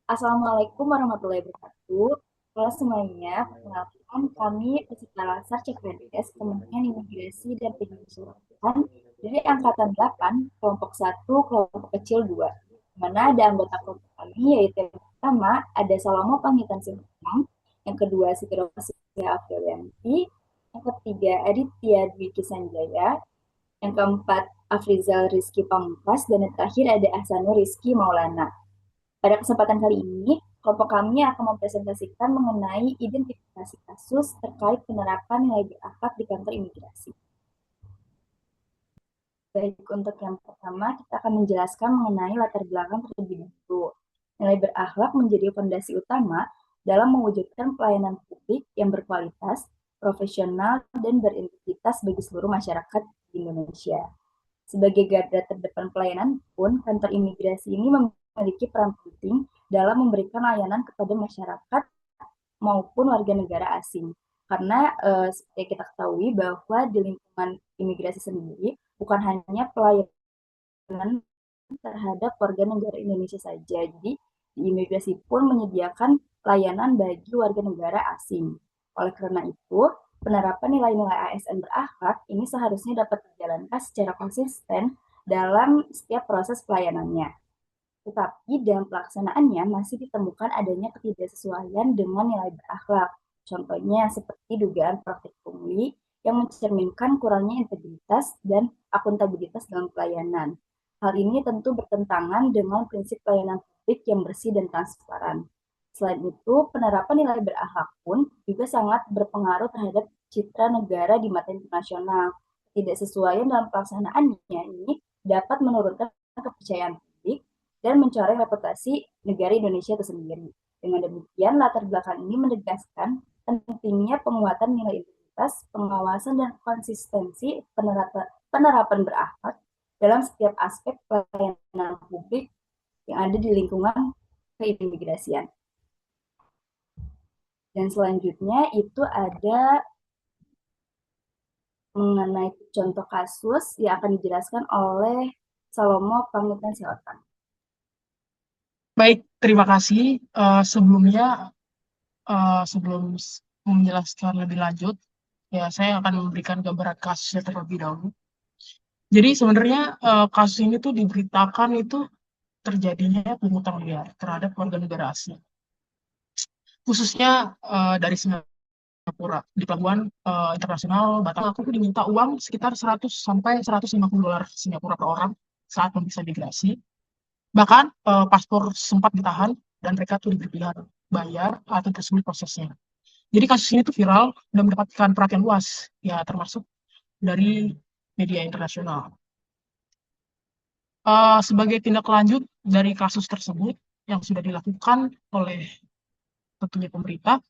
Assalamualaikum warahmatullahi wabarakatuh. Halo semuanya, perkenalkan kami peserta Latsar CPNS Kementerian Imigrasi dan Penyusunan dari Angkatan 8, kelompok 1, kelompok kecil 2. Di mana ada anggota kelompok kami, yaitu yang pertama ada Salomo Panggitan Simatang, yang kedua Siti Rosia Afriyanti, yang ketiga Aditya Dwi Kisanjaya, yang keempat Afrizal Rizky Pamungkas, dan yang terakhir ada Ahsanul Rizky Maulana. Pada kesempatan kali ini, kelompok kami akan mempresentasikan mengenai identifikasi kasus terkait penerapan nilai berakhlak di kantor imigrasi. Baik, untuk yang pertama, kita akan menjelaskan mengenai latar belakang terlebih dahulu. Nilai berakhlak menjadi fondasi utama dalam mewujudkan pelayanan publik yang berkualitas, profesional, dan berintegritas bagi seluruh masyarakat di Indonesia. Sebagai garda terdepan pelayanan pun, kantor imigrasi ini memiliki peran penting dalam memberikan layanan kepada masyarakat maupun warga negara asing. Karena seperti kita ketahui bahwa di lingkungan imigrasi sendiri bukan hanya pelayanan terhadap warga negara Indonesia saja. Jadi di imigrasi pun menyediakan layanan bagi warga negara asing. Oleh karena itu, penerapan nilai-nilai ASN berakhlak ini seharusnya dapat dijalankan secara konsisten dalam setiap proses pelayanannya. Tetapi dalam pelaksanaannya masih ditemukan adanya ketidaksesuaian dengan nilai berakhlak. Contohnya seperti dugaan praktik pungli yang mencerminkan kurangnya integritas dan akuntabilitas dalam pelayanan. Hal ini tentu bertentangan dengan prinsip pelayanan publik yang bersih dan transparan. Selain itu, penerapan nilai berakhlak pun juga sangat berpengaruh terhadap citra negara di mata internasional. Ketidaksesuaian dalam pelaksanaannya ini dapat menurunkan kepercayaan publik dan mencoreng reputasi negara Indonesia itu sendiri. Dengan demikian, latar belakang ini menegaskan pentingnya penguatan nilai integritas, pengawasan, dan konsistensi penerapan berakhlak dalam setiap aspek pelayanan publik yang ada di lingkungan keimigrasian. Dan selanjutnya itu ada mengenai contoh kasus yang akan dijelaskan oleh Salomo Panggitan Sihotan. Baik, terima kasih. Sebelumnya, sebelum menjelaskan lebih lanjut, ya saya akan memberikan gambaran kasusnya terlebih dahulu. Jadi sebenarnya kasus ini tuh diberitakan itu terjadinya pungutan liar terhadap warga negara asing, khususnya dari Singapura. Di pelabuhan internasional Batam, aku tuh diminta uang sekitar 100 sampai 150 dolar Singapura per orang saat memeriksa migrasi. Bahkan paspor sempat ditahan dan mereka tuh diberi pilihan bayar atau tersulit prosesnya. Jadi kasus ini tuh viral dan mendapatkan perhatian luas, ya termasuk dari media internasional. Sebagai tindak lanjut dari kasus tersebut yang sudah dilakukan oleh tentunya pemerintah,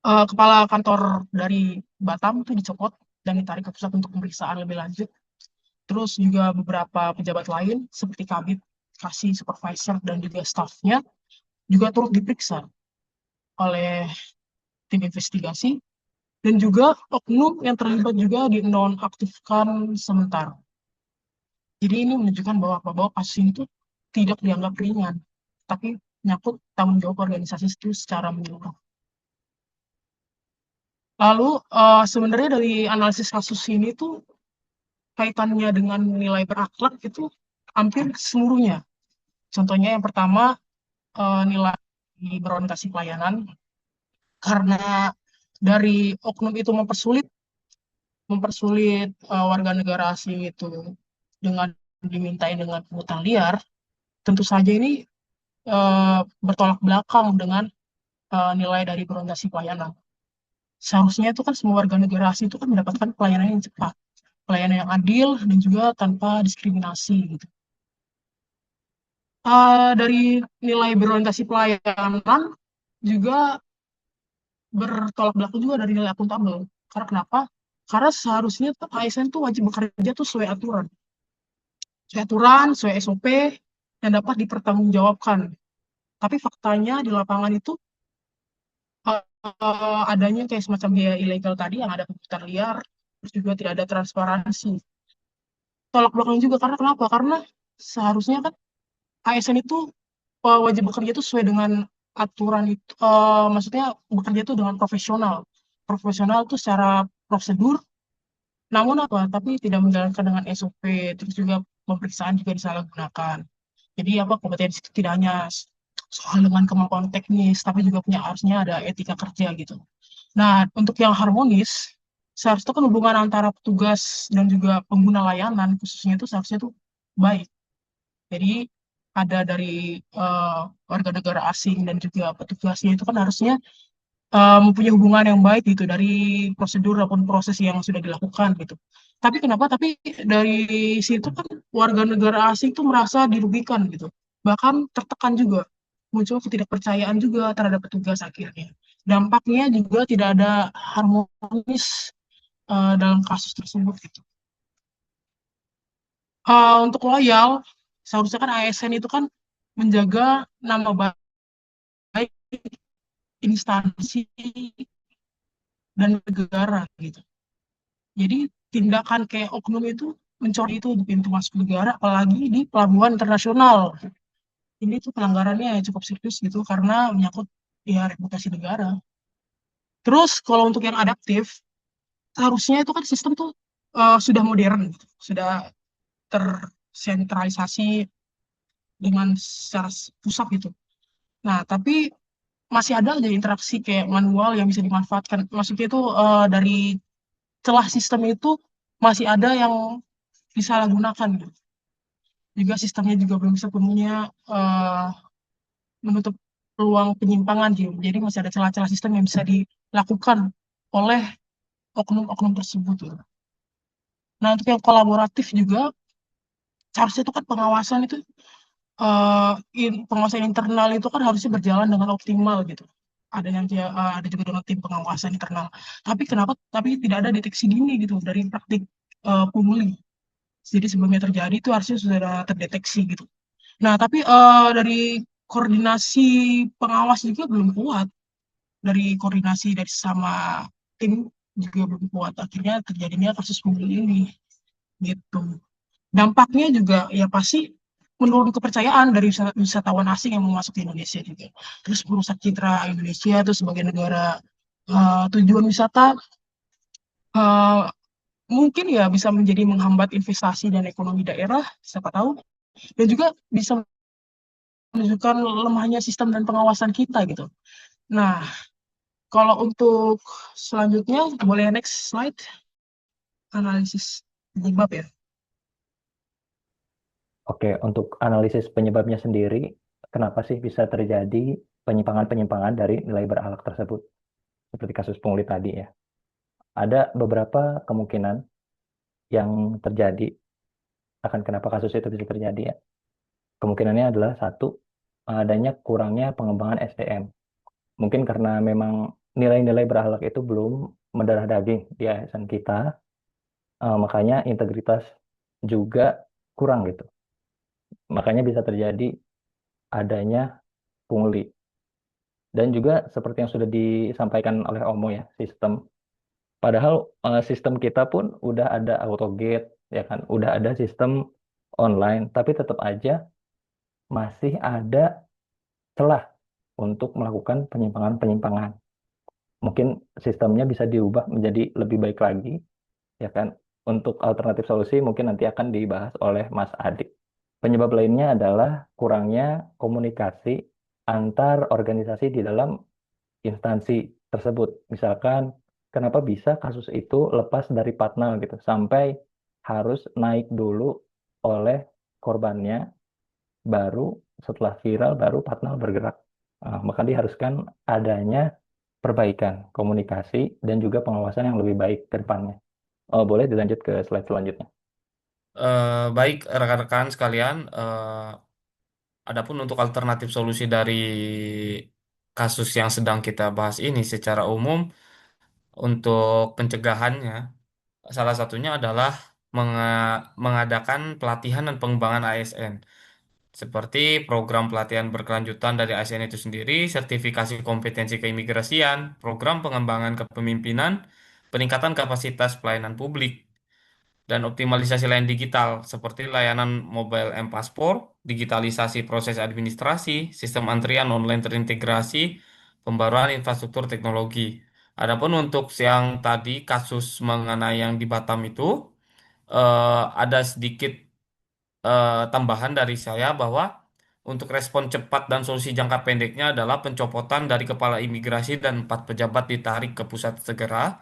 kepala kantor dari Batam itu dicopot dan ditarik ke pusat untuk pemeriksaan lebih lanjut. Terus juga beberapa pejabat lain seperti kabid, kasih, supervisor, dan juga stafnya juga turut diperiksa oleh tim investigasi, dan juga oknum yang terlibat juga dinonaktifkan sementara. Jadi ini menunjukkan bahwa kasus ini tuh tidak dianggap ringan, tapi menyangkut tanggung jawab organisasi itu secara menyeluruh. Lalu sebenarnya dari analisis kasus ini tuh kaitannya dengan nilai berakhlak itu hampir seluruhnya. Contohnya yang pertama, nilai berorientasi pelayanan, karena dari oknum itu mempersulit warga negara asing itu dengan dimintain dengan pungutan liar, tentu saja ini bertolak belakang dengan nilai dari berorientasi pelayanan. Seharusnya itu kan semua warga negara asing itu kan mendapatkan pelayanan yang cepat, pelayanan yang adil, dan juga tanpa diskriminasi gitu. Dari nilai berorientasi pelayanan juga bertolak belakang juga dari nilai akuntabel. Karena kenapa? Karena seharusnya ASN tuh wajib bekerja tuh sesuai aturan, sesuai SOP, dan dapat dipertanggungjawabkan. Tapi faktanya di lapangan itu adanya kayak semacam biaya ilegal tadi yang ada pungutan liar, terus juga tidak ada transparansi. Tolak belakang juga karena kenapa? Karena seharusnya kan ASN itu wajib bekerja itu sesuai dengan aturan itu, maksudnya bekerja itu dengan profesional. Profesional itu secara prosedur, namun apa? Tapi tidak menjalankan dengan SOP, terus juga pemeriksaan juga disalahgunakan. Jadi apa kompetensi itu tidak hanya soal dengan kemampuan teknis, tapi juga punya harusnya ada etika kerja gitu. Nah, untuk yang harmonis, seharusnya kan hubungan antara petugas dan juga pengguna layanan khususnya itu seharusnya itu baik. Jadi ada dari warga negara asing dan juga petugasnya itu kan harusnya mempunyai hubungan yang baik gitu dari prosedur ataupun proses yang sudah dilakukan gitu. Tapi kenapa? Tapi dari situ kan warga negara asing tuh merasa dirugikan gitu. Bahkan tertekan juga. Muncul ketidakpercayaan juga terhadap petugas akhirnya. Dampaknya juga tidak ada harmonis dalam kasus tersebut gitu. Untuk loyal, seharusnya kan ASN itu kan menjaga nama baik instansi dan negara gitu. Jadi tindakan kayak oknum itu mencuri itu di pintu masuk negara, apalagi di pelabuhan internasional. Ini tuh pelanggarannya cukup serius gitu karena menyangkut ya reputasi negara. Terus kalau untuk yang adaptif, harusnya itu kan sistem tuh sudah modern, gitu. Sudah tersentralisasi dengan secara pusat gitu. Nah, tapi masih ada aja interaksi kayak manual yang bisa dimanfaatkan. Maksudnya itu dari celah sistem itu masih ada yang disalahgunakan gitu. Juga sistemnya juga belum sepenuhnya eh, menutup peluang penyimpangan gitu. Jadi masih ada celah-celah sistem yang bisa dilakukan oleh oknum-oknum tersebut gitu. Nah, untuk yang kolaboratif juga seharusnya itu kan pengawasan itu eh, pengawasan internal itu kan harusnya berjalan dengan optimal gitu. Ada yang ada juga dengan tim pengawasan internal. Tapi kenapa? Tapi tidak ada deteksi dini gitu dari praktik pungli. Jadi sebelumnya terjadi itu harusnya sudah ada terdeteksi gitu. Nah, tapi dari koordinasi pengawas juga belum kuat. Dari koordinasi dari sama tim juga belum kuat. Akhirnya terjadinya kasus pungli ini gitu. Dampaknya juga ya pasti menurun kepercayaan dari wisatawan asing yang mau masuk ke Indonesia juga. Terus merusak citra Indonesia itu sebagai negara tujuan wisata, eh, mungkin ya bisa menjadi menghambat investasi dan ekonomi daerah, siapa tahu. Dan juga bisa menunjukkan lemahnya sistem dan pengawasan kita gitu. Nah, kalau untuk selanjutnya, boleh next slide, analisis penyebab ya. Oke, untuk analisis penyebabnya sendiri, kenapa sih bisa terjadi penyimpangan-penyimpangan dari nilai berakhlak tersebut? Seperti kasus pungli tadi ya. Ada beberapa kemungkinan yang terjadi akan kenapa kasus itu bisa terjadi ya. Kemungkinannya adalah satu, adanya kurangnya pengembangan SDM. Mungkin karena memang nilai-nilai berakhlak itu belum mendarah daging di ASN kita, makanya integritas juga kurang gitu. Makanya bisa terjadi adanya pungli. Dan juga seperti yang sudah disampaikan oleh Omo ya, sistem. Padahal sistem kita pun udah ada AutoGate, ya kan, udah ada sistem online, tapi tetap aja masih ada celah untuk melakukan penyimpangan-penyimpangan. Mungkin sistemnya bisa diubah menjadi lebih baik lagi, ya kan. Untuk alternatif solusi mungkin nanti akan dibahas oleh Mas Adik. Penyebab lainnya adalah kurangnya komunikasi antar organisasi di dalam instansi tersebut. Misalkan, kenapa bisa kasus itu lepas dari Patnal gitu, sampai harus naik dulu oleh korbannya, baru setelah viral, baru Patnal bergerak. Maka diharuskan adanya perbaikan komunikasi dan juga pengawasan yang lebih baik ke depannya. Oh, boleh dilanjut ke slide selanjutnya. Baik, rekan-rekan sekalian, adapun untuk alternatif solusi dari kasus yang sedang kita bahas ini secara umum untuk pencegahannya, salah satunya adalah mengadakan pelatihan dan pengembangan ASN. Seperti program pelatihan berkelanjutan dari ASN itu sendiri, sertifikasi kompetensi keimigrasian, program pengembangan kepemimpinan, peningkatan kapasitas pelayanan publik. dan optimalisasi layanan digital seperti layanan mobile M-Paspor, digitalisasi proses administrasi, sistem antrian online terintegrasi, pembaruan infrastruktur teknologi. Adapun untuk yang tadi kasus mengenai yang di Batam itu, ada sedikit tambahan dari saya bahwa untuk respon cepat dan solusi jangka pendeknya adalah pencopotan dari kepala imigrasi dan 4 pejabat ditarik ke pusat segera,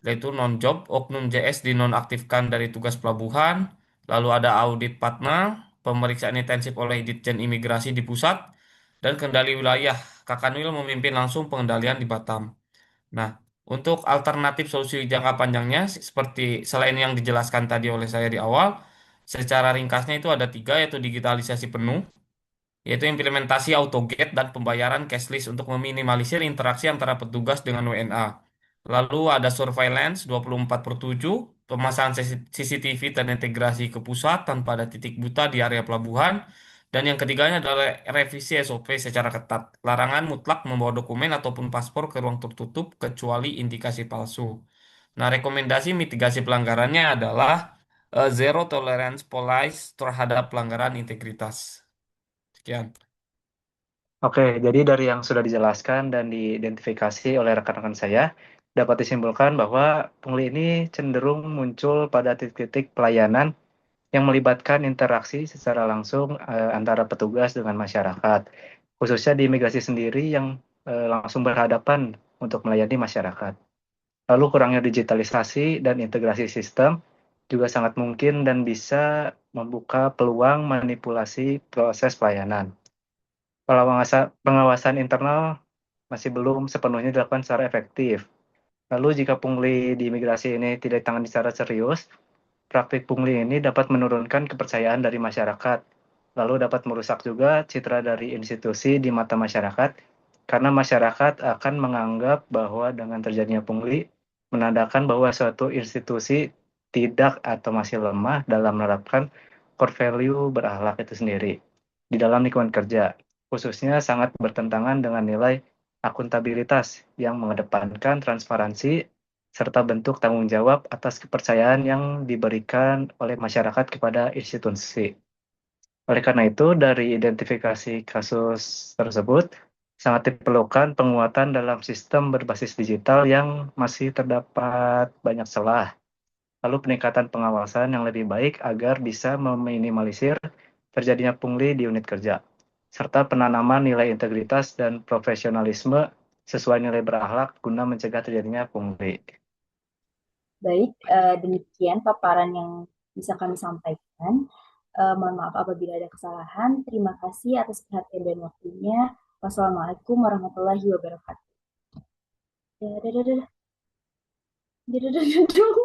yaitu non-job, oknum JS dinonaktifkan dari tugas pelabuhan, lalu ada audit Patna, pemeriksaan intensif oleh Ditjen Imigrasi di pusat, dan kendali wilayah. Kakanwil memimpin langsung pengendalian di Batam. Nah, untuk alternatif solusi jangka panjangnya, seperti selain yang dijelaskan tadi oleh saya di awal, secara ringkasnya itu ada 3, yaitu digitalisasi penuh, yaitu implementasi autogate dan pembayaran cashless untuk meminimalisir interaksi antara petugas dengan WNA. Lalu ada surveillance 24/7, pemasangan CCTV terintegrasi ke pusat tanpa ada titik buta di area pelabuhan. Dan yang ketiganya adalah revisi SOP secara ketat. Larangan mutlak membawa dokumen ataupun paspor ke ruang tertutup kecuali indikasi palsu. Nah, rekomendasi mitigasi pelanggarannya adalah zero tolerance policy terhadap pelanggaran integritas. Sekian. Oke, jadi dari yang sudah dijelaskan dan diidentifikasi oleh rekan-rekan saya, dapat disimpulkan bahwa pungli ini cenderung muncul pada titik-titik pelayanan yang melibatkan interaksi secara langsung antara petugas dengan masyarakat, khususnya di imigrasi sendiri yang langsung berhadapan untuk melayani masyarakat. Lalu kurangnya digitalisasi dan integrasi sistem juga sangat mungkin dan bisa membuka peluang manipulasi proses pelayanan. Pengawasan internal masih belum sepenuhnya dilakukan secara efektif. Lalu jika pungli di imigrasi ini tidak ditangani secara serius, praktik pungli ini dapat menurunkan kepercayaan dari masyarakat, lalu dapat merusak juga citra dari institusi di mata masyarakat, karena masyarakat akan menganggap bahwa dengan terjadinya pungli, menandakan bahwa suatu institusi tidak atau masih lemah dalam menerapkan core value berakhlak itu sendiri di dalam lingkungan kerja, khususnya sangat bertentangan dengan nilai akuntabilitas yang mengedepankan transparansi serta bentuk tanggung jawab atas kepercayaan yang diberikan oleh masyarakat kepada institusi. Oleh karena itu, dari identifikasi kasus tersebut, sangat diperlukan penguatan dalam sistem berbasis digital yang masih terdapat banyak celah, lalu peningkatan pengawasan yang lebih baik agar bisa meminimalisir terjadinya pungli di unit kerja, serta penanaman nilai integritas dan profesionalisme sesuai nilai berakhlak guna mencegah terjadinya pungli. Baik, demikian paparan yang bisa kami sampaikan. Mohon maaf apabila ada kesalahan. Terima kasih atas perhatian dan waktunya. Wassalamualaikum warahmatullahi wabarakatuh. Dadah, dadah, dadah. Dadah, dadah, dadah.